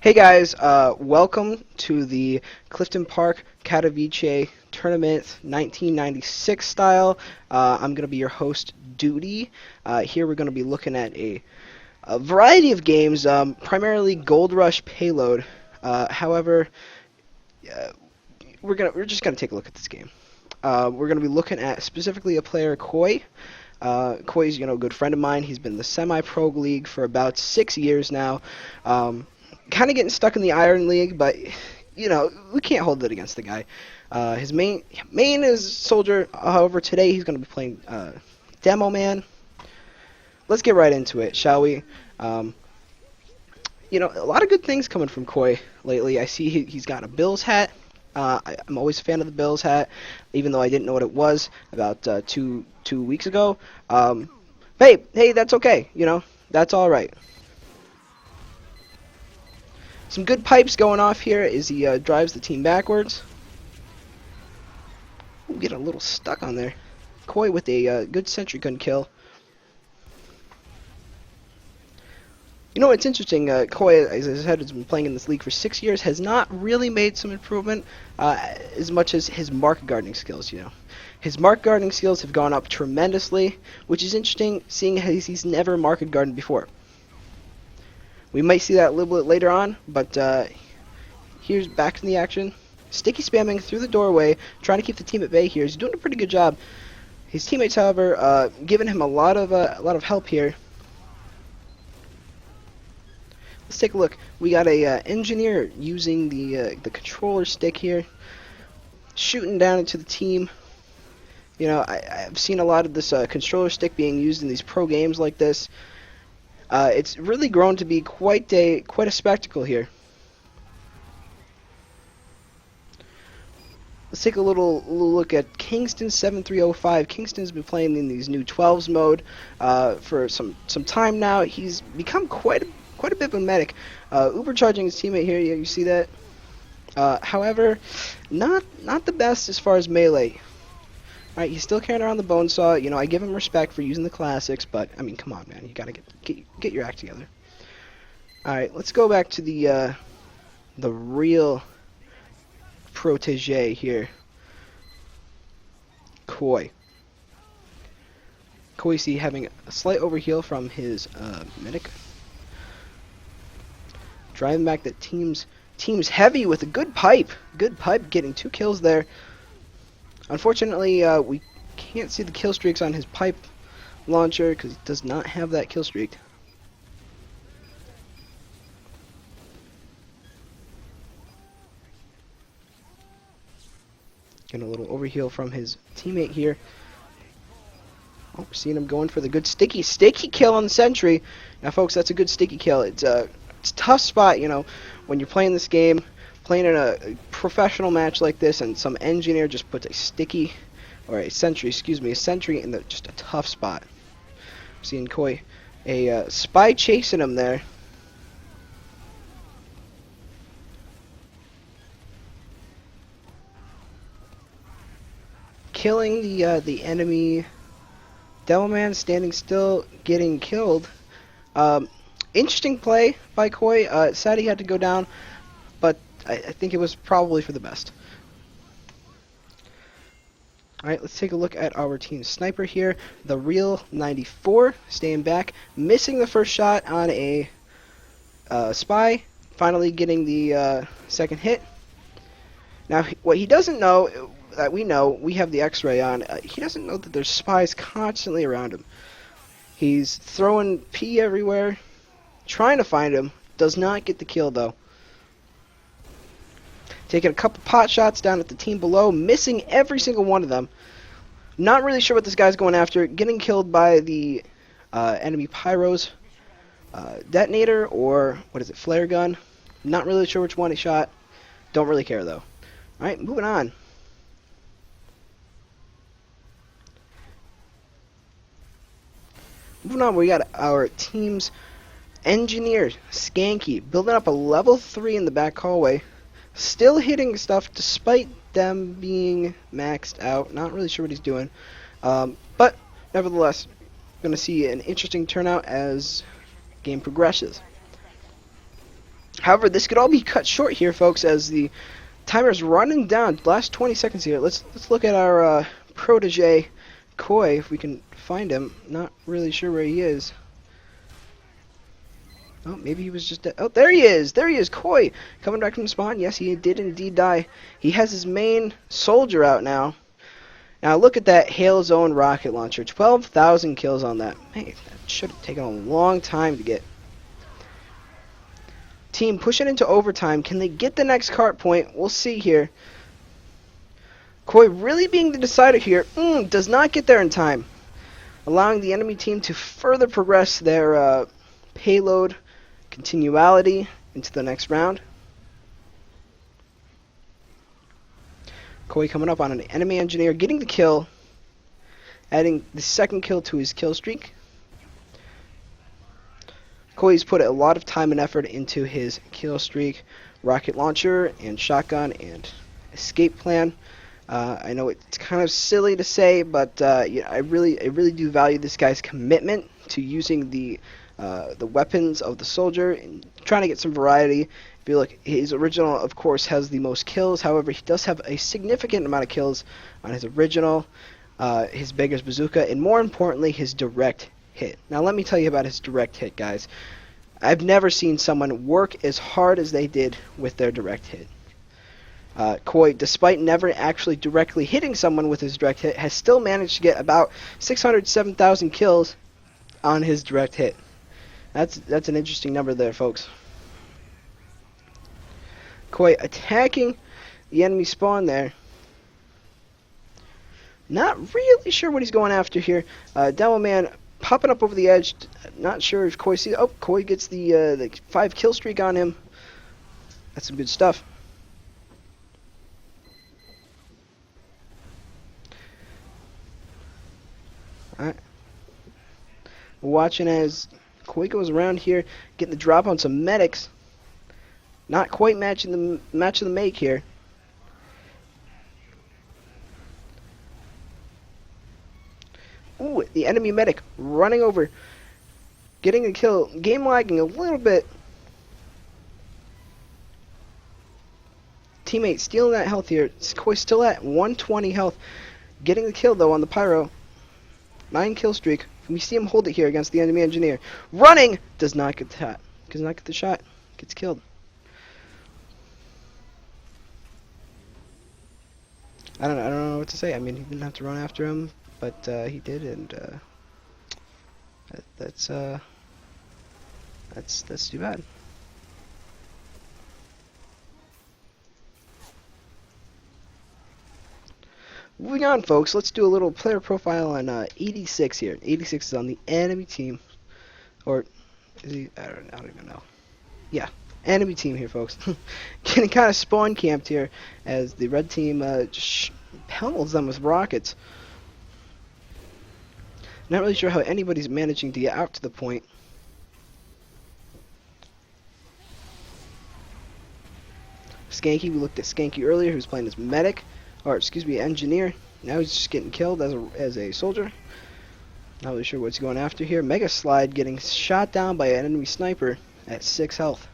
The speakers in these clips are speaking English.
Hey guys, welcome to the Clifton Park Katowice Tournament 1996 style. I'm going to be your host, Duty. Here we're going to be looking at a variety of games, primarily Gold Rush Payload. However, uh, we're just going to take a look at this game. We're going to be looking at specifically a player, Koi. Koi's, a good friend of mine. He's been in the Semi-Pro League for about 6 years now. Kind of getting stuck in the Iron League, but we can't hold it against the guy. His main is Soldier. However, today he's going to be playing Demo Man. Let's get right into it, shall we? A lot of good things coming from Koi lately. I see he's got a Bills hat. I'm always a fan of the Bills hat, even though I didn't know what it was about two weeks ago. Hey, that's okay. That's all right. Some good pipes going off here as he drives the team backwards. Ooh, get a little stuck on there. Koi with a good sentry gun kill. It's interesting. Koi, as I said, has been playing in this league for 6 years, has not really made some improvement as much as his market gardening skills. His market gardening skills have gone up tremendously, which is interesting, seeing as he's never market gardened before. We might see that a little bit later on, but here's back in the action. Sticky spamming through the doorway, trying to keep the team at bay here. He's doing a pretty good job. His teammates, however, giving him a lot of help here. Let's take a look. We got a engineer using the controller stick here, shooting down into the team. I've seen a lot of this controller stick being used in these pro games like this. It's really grown to be quite a spectacle here. Let's take a little look at Kingston 7305. Kingston's been playing in these new 12s mode for some time now. He's become quite a bit of a medic. Ubercharging his teammate here. Yeah, you see that? However, not the best as far as melee. Alright, he's still carrying around the bone saw. I give him respect for using the classics, but I mean, come on, man, you gotta get your act together. Alright, let's go back to the real protege here, Koi. Koi, see, having a slight overheal from his medic. Driving back the team's heavy with a good pipe. Good pipe, getting 2 kills there. Unfortunately, we can't see the kill streaks on his pipe launcher because he does not have that kill streak. Getting a little overheal from his teammate here. Oh, we're seeing him going for the good sticky kill on the sentry. Now, folks, that's a good sticky kill. It's a tough spot, when you're playing this game. Playing in a professional match like this, and some engineer just puts a sentry in just a tough spot. Seeing Koi, a spy chasing him there. Killing the enemy. Devilman standing still, getting killed. Interesting play by Koi. Sad he had to go down, but I think it was probably for the best. Alright, let's take a look at our team sniper here. The real 94, staying back, missing the first shot on a spy, finally getting the second hit. Now, what he doesn't know, that we know, we have the X-ray on, he doesn't know that there's spies constantly around him. He's throwing P everywhere, trying to find him, does not get the kill though. Taking a couple pot shots down at the team below, missing every single one of them. Not really sure what this guy's going after. Getting killed by the enemy Pyro's detonator, or what is it, flare gun. Not really sure which one he shot. Don't really care though. Alright, moving on. Moving on, we got our team's engineer, Skanky, building up a level 3 in the back hallway. Still hitting stuff despite them being maxed out. Not really sure what he's doing. But nevertheless, going to see an interesting turnout as game progresses. However, this could all be cut short here, folks, as the timer's running down. Last 20 seconds here. Let's look at our protege, Koi, if we can find him. Not really sure where he is. Oh, maybe he was just dead. Oh, there he is! There he is, Koi! Coming back from the spawn. Yes, he did indeed die. He has his main soldier out now. Now, look at that Hail Zone rocket launcher. 12,000 kills on that. Man, that should have taken a long time to get. Team pushing into overtime. Can they get the next kart point? We'll see here. Koi really being the decider here. Does not get there in time. Allowing the enemy team to further progress their payload continuality into the next round. Koi coming up on an enemy engineer, getting the kill, adding the second kill to his kill streak. Koi's put a lot of time and effort into his kill streak, rocket launcher, and shotgun, and escape plan. I know it's kind of silly to say, but yeah, I really do value this guy's commitment to using the weapons of the soldier and trying to get some variety. If you look, his original, of course, has the most kills. However, he does have a significant amount of kills on his original, his Beggar's Bazooka, and more importantly, his direct hit. Now, let me tell you about his direct hit, guys. I've never seen someone work as hard as they did with their direct hit. Koi, despite never actually directly hitting someone with his direct hit, has still managed to get about 607,000 kills on his direct hit. That's an interesting number there, folks. Koi attacking the enemy spawn there. Not really sure what he's going after here. Demo Man popping up over the edge. Not sure if Koi sees. Oh, Koi gets the 5 kill streak on him. That's some good stuff. Alright. Watching as Koi goes around here, getting the drop on some medics. Not quite matching the make here. Ooh, the enemy medic running over, getting a kill. Game lagging a little bit. Teammate stealing that health here. Koi still at 120 health. Getting the kill though on the pyro. 9 kill streak. We see him hold it here against the enemy engineer. Running! Does not get the shot. Does not get the shot. Gets killed. I don't know what to say. I mean, he didn't have to run after him, but he did, and that's too bad. Moving on, folks. Let's do a little player profile on 86 here. 86 is on the enemy team, or is he? I don't even know. Yeah. Enemy team here, folks. Getting kind of spawn camped here as the red team just pummels them with rockets. Not really sure how anybody's managing to get out to the point. Skanky, we looked at Skanky earlier, who was playing as medic, or excuse me, engineer. Now he's just getting killed as a soldier. Not really sure what's going after here. Mega Slide getting shot down by an enemy sniper at 6 health.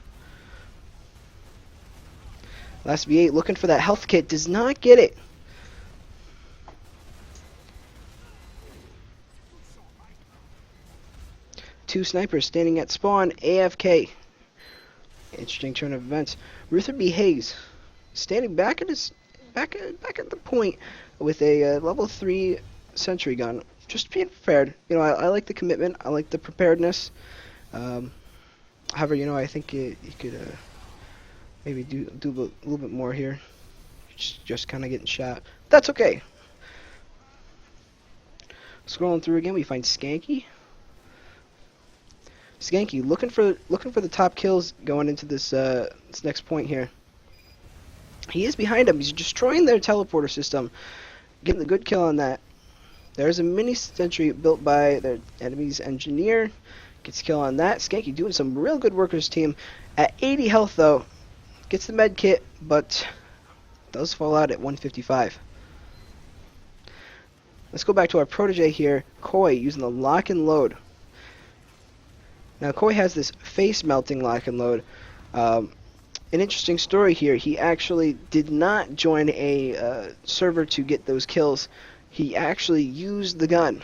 Last V8 looking for that health kit, does not get it. Two snipers standing at spawn, AFK. Interesting turn of events. Ruther B. Hayes standing back at the point with a level 3 sentry gun. Just being prepared. You know, I like the commitment. I like the preparedness. However, you know, I think he could maybe do a little bit more here. Just kind of getting shot. That's okay. Scrolling through again, we find Skanky. Skanky looking for the top kills going into this next point here. He is behind him. He's destroying their teleporter system, getting the good kill on that. There's a mini sentry built by their enemy's engineer. Gets a kill on that. Skanky doing some real good work with his team. At 80 health though, gets the med kit, but does fall out at 155. Let's go back to our protege here, Koi, using the lock and load. Now Koi has this face melting lock and load. An interesting story here. He actually did not join a server to get those kills. He actually used the gun.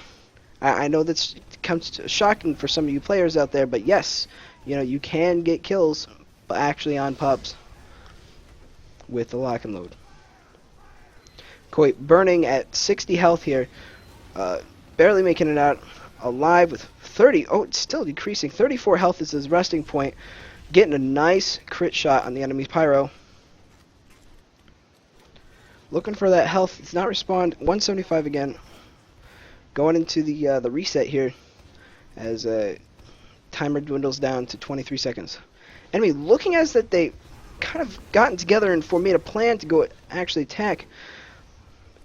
I know that's comes to shocking for some of you players out there, but yes, you can get kills actually on pubs with the lock and load. Koi burning at 60 health here, barely making it out alive with 30. Oh, it's still decreasing. 34 health is his resting point. Getting a nice crit shot on the enemy's pyro. Looking for that health. It's not respawned. 175 again. Going into the reset here as timer dwindles down to 23 seconds. Enemy looking as that they kind of gotten together and made a plan to go actually attack.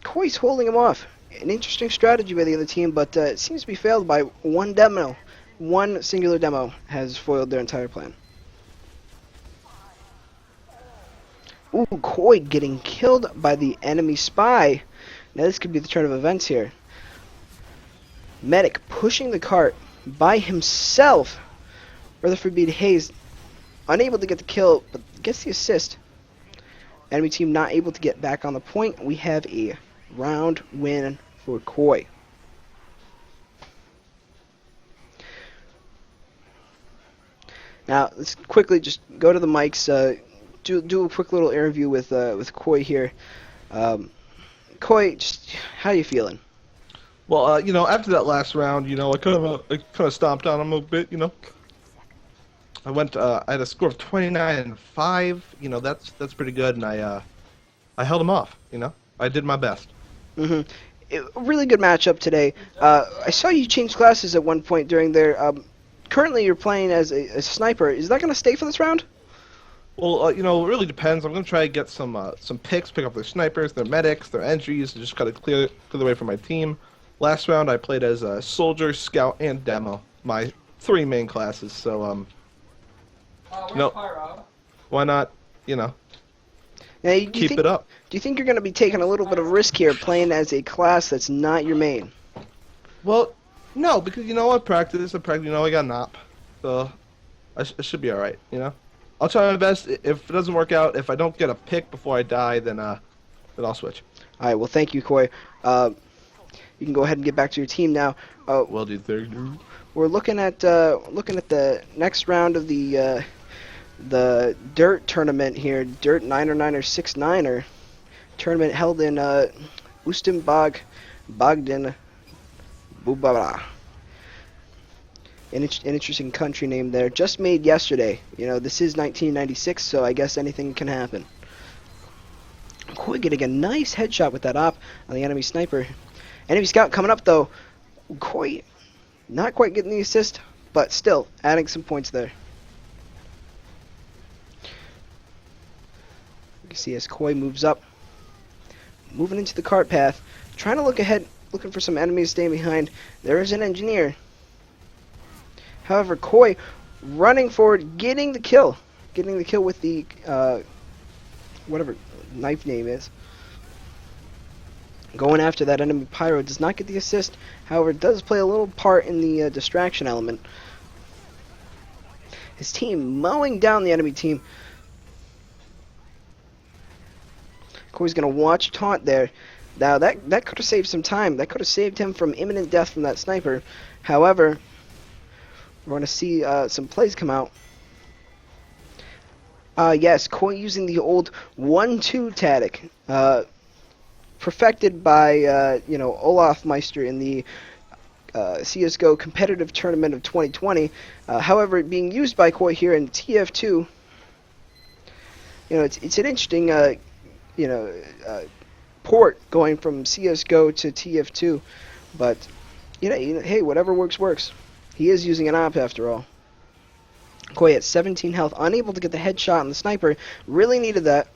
Koi's holding him off. An interesting strategy by the other team, but it seems to be failed by one demo. One singular demo has foiled their entire plan. Ooh, Koi getting killed by the enemy spy. Now this could be the turn of events here. Medic pushing the cart by himself. Rutherford beat Hayes, unable to get the kill, but gets the assist. Enemy team not able to get back on the point. We have a round win for Koi. Now let's quickly just go to the mics. Do a quick little interview with Koi here. Koi, just how you feeling? Well, after that last round, I kind of stomped on him a bit. I had a score of 29-5. That's pretty good, and I held him off. I did my best. A really good matchup today. I saw you change classes at one point during there. Currently, you're playing as a sniper. Is that going to stay for this round? Well, it really depends. I'm going to try to get some picks, pick up their snipers, their medics, their entries, and just kind of clear the way for my team. Last round, I played as a soldier, scout, and demo, my 3 main classes. So, why not, Now, keep it up. Do you think you're going to be taking a little bit of risk here, playing as a class that's not your main? Well, no, because I practice. I got an op, so I should be all right. I'll try my best. If it doesn't work out, if I don't get a pick before I die, then I'll switch. All right. Well, thank you, Koi. You can go ahead and get back to your team now. Well, dude, dude. We're looking at the next round of the dirt tournament here. Dirt 9er 6-9er tournament held in Ustinbog, Bogdan, Bubara. An interesting country name there. Just made yesterday. This is 1996, so I guess anything can happen. Koi getting a nice headshot with that op on the enemy sniper. Enemy scout coming up, though. Koi not quite getting the assist, but still adding some points there. You can see as Koi moves up. Moving into the cart path. Trying to look ahead, looking for some enemies staying behind. There is an engineer. However, Koi running forward, getting the kill. Getting the kill with the, whatever knife name is. Going after that enemy pyro. Does not get the assist. However, does play a little part in the distraction element. His team mowing down the enemy team. Koi's going to watch taunt there. Now, that could have saved some time. That could have saved him from imminent death from that sniper. However, we're going to see some plays come out. Yes, Koi using the old 1-2 tactic, perfected by Olaf Meister in the CS:GO competitive tournament of 2020. However, being used by Koi here in TF2, it's an interesting port going from CS:GO to TF2, but hey, whatever works. He is using an op after all. Koi at 17 health, unable to get the headshot on the sniper. Really needed that.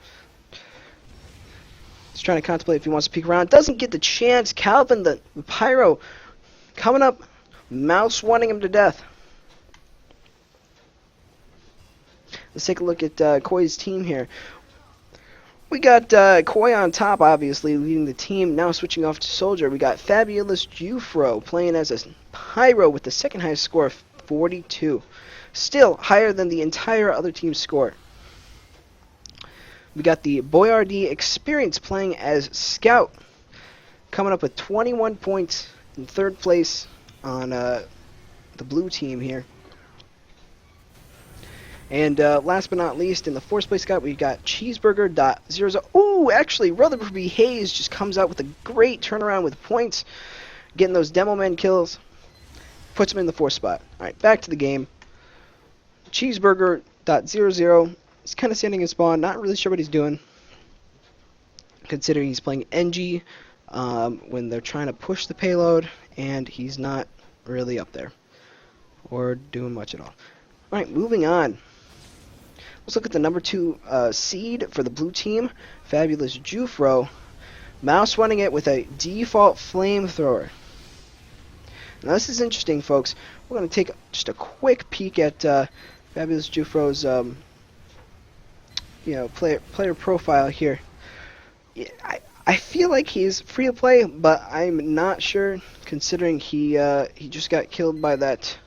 He's trying to contemplate if he wants to peek around. Doesn't get the chance. Calvin, the pyro, coming up, mouse wanting him to death. Let's take a look at Koi's team here. We got Koi on top, obviously, leading the team. Now switching off to Soldier. We got Fabulous Jufro playing as a Pyro with the second highest score of 42. Still higher than the entire other team's score. We got the Boyardee Experience playing as Scout, coming up with 21 points in third place on the blue team here. And last but not least, in the fourth place Scout, we got Cheeseburger.00. Ooh, actually, Rutherford B. Hayes just comes out with a great turnaround with points, getting those demo man kills, puts him in the fourth spot. All right, back to the game. Cheeseburger.00 is kind of standing in spawn, not really sure what he's doing, considering he's playing NG when they're trying to push the payload, and he's not really up there or doing much at all. All right, moving on. Let's look at the number 2 seed for the blue team, Fabulous Jufro. Mouse running it with a default flamethrower. Now this is interesting, folks. We're going to take just a quick peek at Fabulous Jufro's player profile here. I feel like he's free to play, but I'm not sure, considering he just got killed by that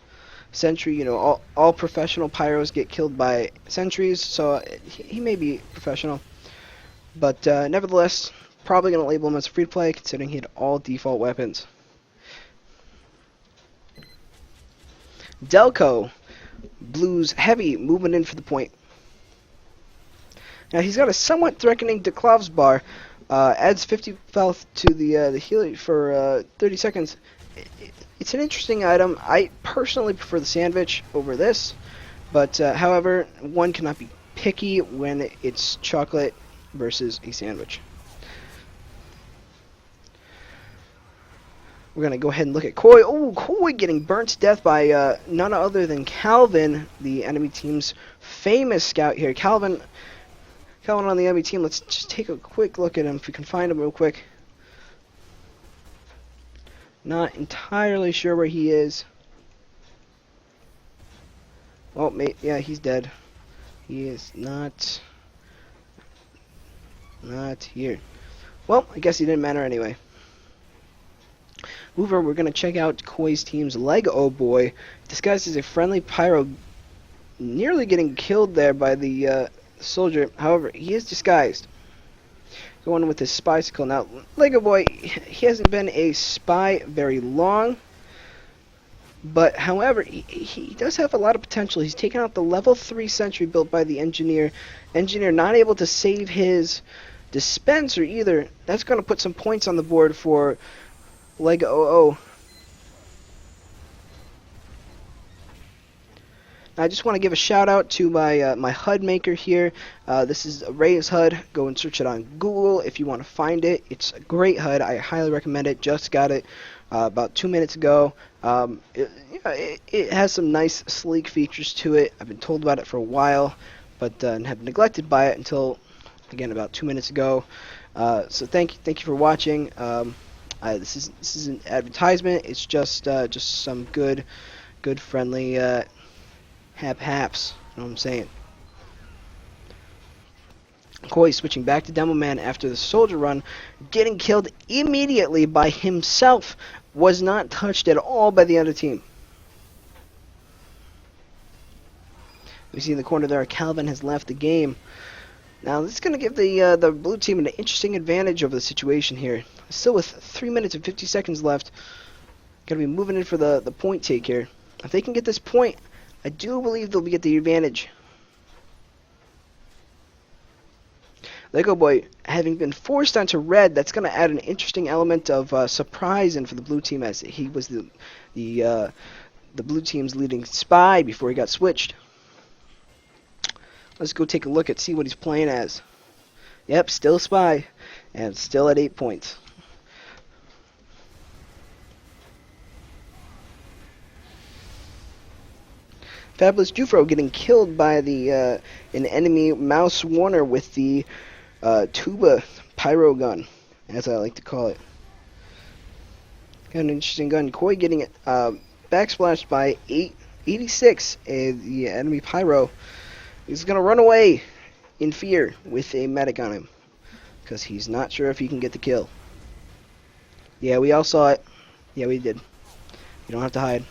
sentry. You know, all professional pyros get killed by sentries, so he may be professional. But nevertheless, probably going to label him as free to play, considering he had all default weapons. Delco, Blues Heavy, moving in for the point. Now he's got a somewhat threatening Deklov's bar. Adds 50 health to the healer for 30 seconds. It's an interesting item. I personally prefer the sandwich over this, but however, one cannot be picky when it's chocolate versus a sandwich. We're going to go ahead and look at Koi. Oh, Koi getting burnt to death by none other than Calvin, the enemy team's famous scout here. Calvin on the enemy team. Let's just take a quick look at him if we can find him real quick. Not entirely sure where he is. Oh, yeah, he's dead. He is not here. Well, I guess he didn't matter anyway. Mover, we're going to check out Koi's team's Lego Boy, disguised as a friendly pyro, nearly getting killed there by the soldier. However, he is disguised. Going with his spycicle. Now, Lego Boy, he hasn't been a spy very long, but however, he does have a lot of potential. He's taken out the level 3 sentry built by the engineer. Engineer not able to save his dispenser either. That's going to put some points on the board for Lego OO. I just want to give a shout out to my HUD maker here. This is Ray's HUD. Go and search it on Google if you want to find it. It's a great HUD. I highly recommend it. Just got it about 2 minutes ago. It has some nice sleek features to it. I've been told about it for a while, but have neglected by it until, again, about 2 minutes ago. So thank you for watching. This is an advertisement. It's just some good friendly haps. You know what I'm saying? Koi switching back to Demo Man after the soldier run, getting killed immediately by himself. Was not touched at all by the other team. We see in the corner there, Calvin has left the game. Now this is going to give the blue team an interesting advantage over the situation here. Still with 3 minutes and 50 seconds left. Going to be moving in for the point take here. If they can get this point, I do believe they'll get the advantage. Lego Boy having been forced onto red, that's going to add an interesting element of surprise in for the blue team, as he was the blue team's leading spy before he got switched. Let's go take a look see what he's playing as. Yep, still spy, and still at 8 points. Fabulous Jufro getting killed by an enemy Mouse Warner with the tuba pyro gun, as I like to call it. Got an interesting gun. Koi getting it backsplashed by 86, the enemy pyro. He's going to run away in fear with a medic on him, because he's not sure if he can get the kill. Yeah, we all saw it. Yeah, we did. You don't have to hide.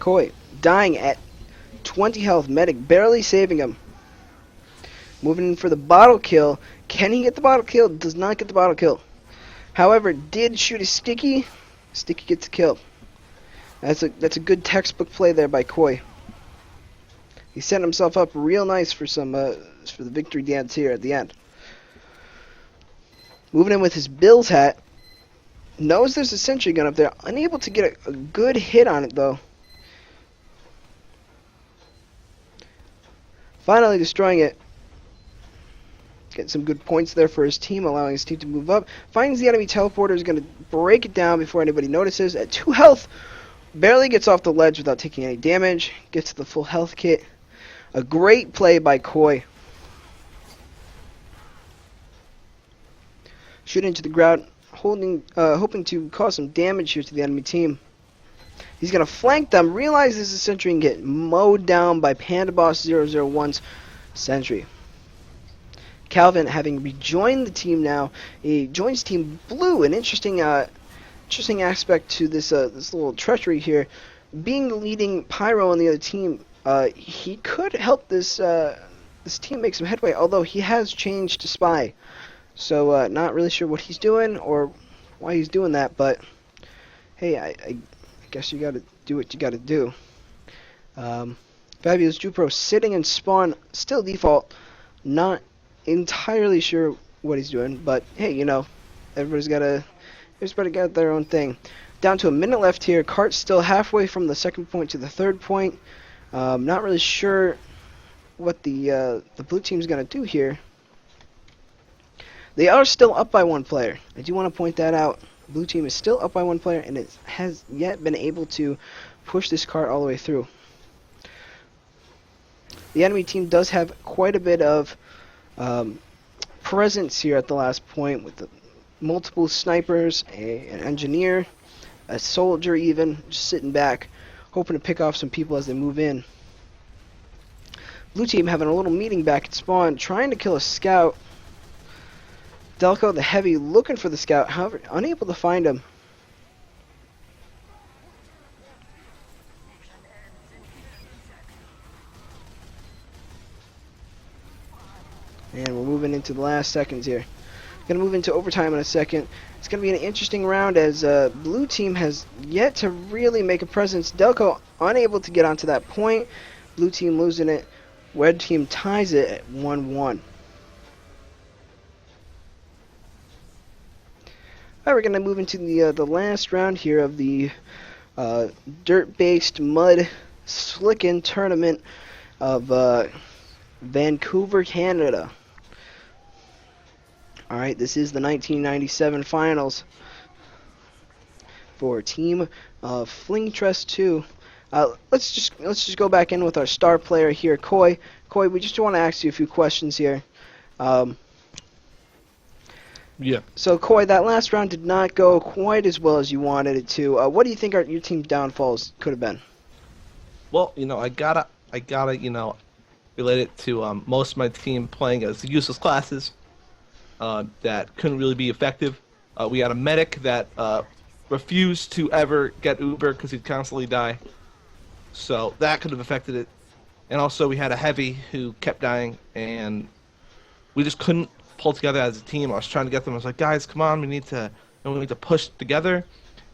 Koi dying at 20 health. Medic barely saving him. Moving in for the bottle kill. Can he get the bottle kill? Does not get the bottle kill. However, did shoot a Sticky. Sticky gets a kill. That's a good textbook play there by Koi. He set himself up real nice for for the victory dance here at the end. Moving in with his Bills hat. Knows there's a sentry gun up there. Unable to get a good hit on it though. Finally destroying it. Getting some good points there for his team, allowing his team to move up. Finds the enemy teleporter, is going to break it down before anybody notices. At 2 health, barely gets off the ledge without taking any damage. Gets the full health kit. A great play by Koi. Shooting into the ground, hoping to cause some damage here to the enemy team. He's going to flank them, realize there's a sentry, and get mowed down by Panda Boss 001's sentry. Calvin, having rejoined the team now, he joins Team Blue. An interesting aspect to this little treachery here. Being the leading pyro on the other team, he could help this team make some headway. Although he has changed to spy, so not really sure what he's doing or why he's doing that. But hey, I guess you got to do what you got to do. Fabulous Jupro sitting in spawn, still default, not entirely sure what he's doing, but hey, you know, everybody's got their own thing. Down to a minute left here. Cart's still halfway from the second point to the third point. Not really sure what the blue team's gonna do here. They are still up by 1 player. I do want to point that out. Blue team is still up by 1 player, and it has yet been able to push this cart all the way through. The enemy team does have quite a bit of presence here at the last point with the multiple snipers, an engineer, a soldier even, just sitting back, hoping to pick off some people as they move in. Blue team having a little meeting back at spawn, trying to kill a scout. Delco, the heavy, looking for the scout, however, unable to find him. And we're moving into the last seconds here. Going to move into overtime in a second. It's going to be an interesting round as blue team has yet to really make a presence. Delco unable to get onto that point. Blue team losing it. Red team ties it at 1-1. Alright, we're going to move into the last round here of the dirt-based mud slickin' tournament of Vancouver, Canada. Alright, this is the 1997 finals for Team Flingtress 2. Let's just go back in with our star player here, Koi. Koi, we just want to ask you a few questions here. Yeah. So, Koi, that last round did not go quite as well as you wanted it to. What do you think your team's downfalls could have been? Well, you know, I gotta, you know, relate it to most of my team playing as useless classes that couldn't really be effective. We had a medic that refused to ever get Uber because he'd constantly die. So that could have affected it. And also we had a heavy who kept dying, and we just couldn't pull together as a team. I was trying to get them. I was like, guys, come on, we need to push together.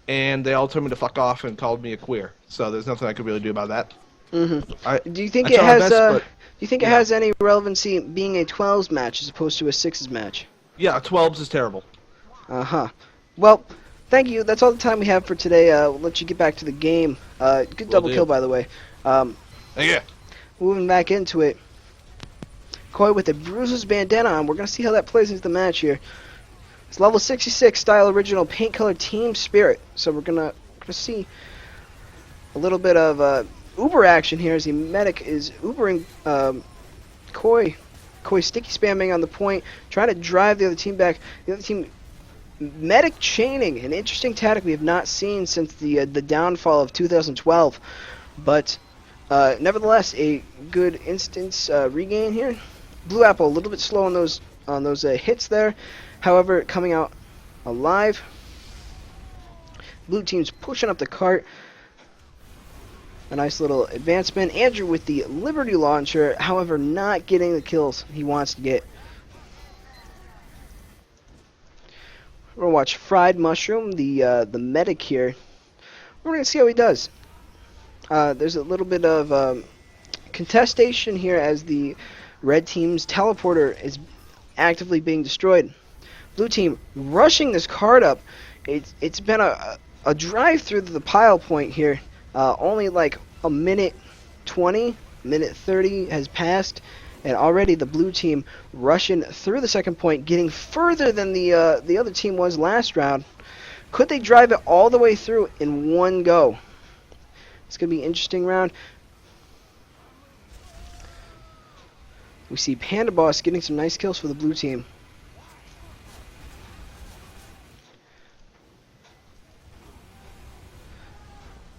And they all told me to fuck off and called me a queer. So there's nothing I could really do about that. Mm-hmm. Do you think it has do you think it has any relevancy being a 12s match as opposed to a 6s match? Yeah, 12s is terrible. Uh-huh. Well, thank you. That's all the time we have for today. We'll let you get back to the game. Good double kill, by the way. Yeah. Moving back into it. Koi with the Bruises bandana on. We're going to see how that plays into the match here. It's level 66 style original paint color team spirit. So we're going to see a little bit of Uber action here as the medic is Ubering Koi. Koi sticky spamming on the point, trying to drive the other team back. The other team medic chaining, an interesting tactic we have not seen since the downfall of 2012. But nevertheless, a good instance regain here. Blue Apple a little bit slow on those hits there. However, coming out alive. Blue team's pushing up the cart. A nice little advancement. Andrew with the Liberty launcher, however, not getting the kills he wants to get. We're gonna watch Fried Mushroom, the medic here. We're gonna see how he does. There's a little bit of contestation here as the red team's teleporter is actively being destroyed. Blue team rushing this card up. It's been a drive through the pile point here. Only like a minute 20, minute 30 has passed, and already the blue team rushing through the second point, getting further than the other team was last round. Could they drive it all the way through in one go? It's going to be an interesting round. We see Panda Boss getting some nice kills for the blue team.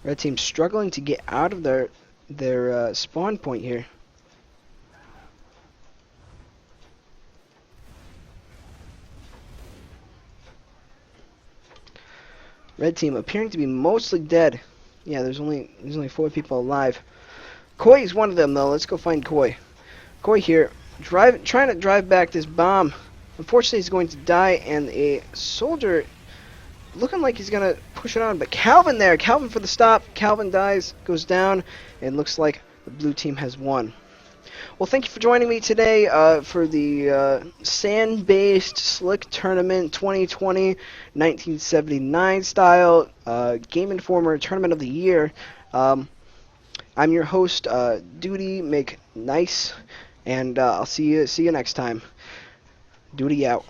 Red team struggling to get out of their spawn point here. Red team appearing to be mostly dead. Yeah, there's only 4 people alive. Koi is one of them though. Let's go find Koi. Koi here, trying to drive back this bomb. Unfortunately, he's going to die, and a soldier looking like he's gonna push it on. But Calvin there, Calvin for the stop. Calvin dies, goes down, and looks like the blue team has won. Well, thank you for joining me today for the sand-based slick tournament 2020 1979 style Game Informer Tournament of the Year. I'm your host, Duty McNice, and I'll see you next time. Duty out.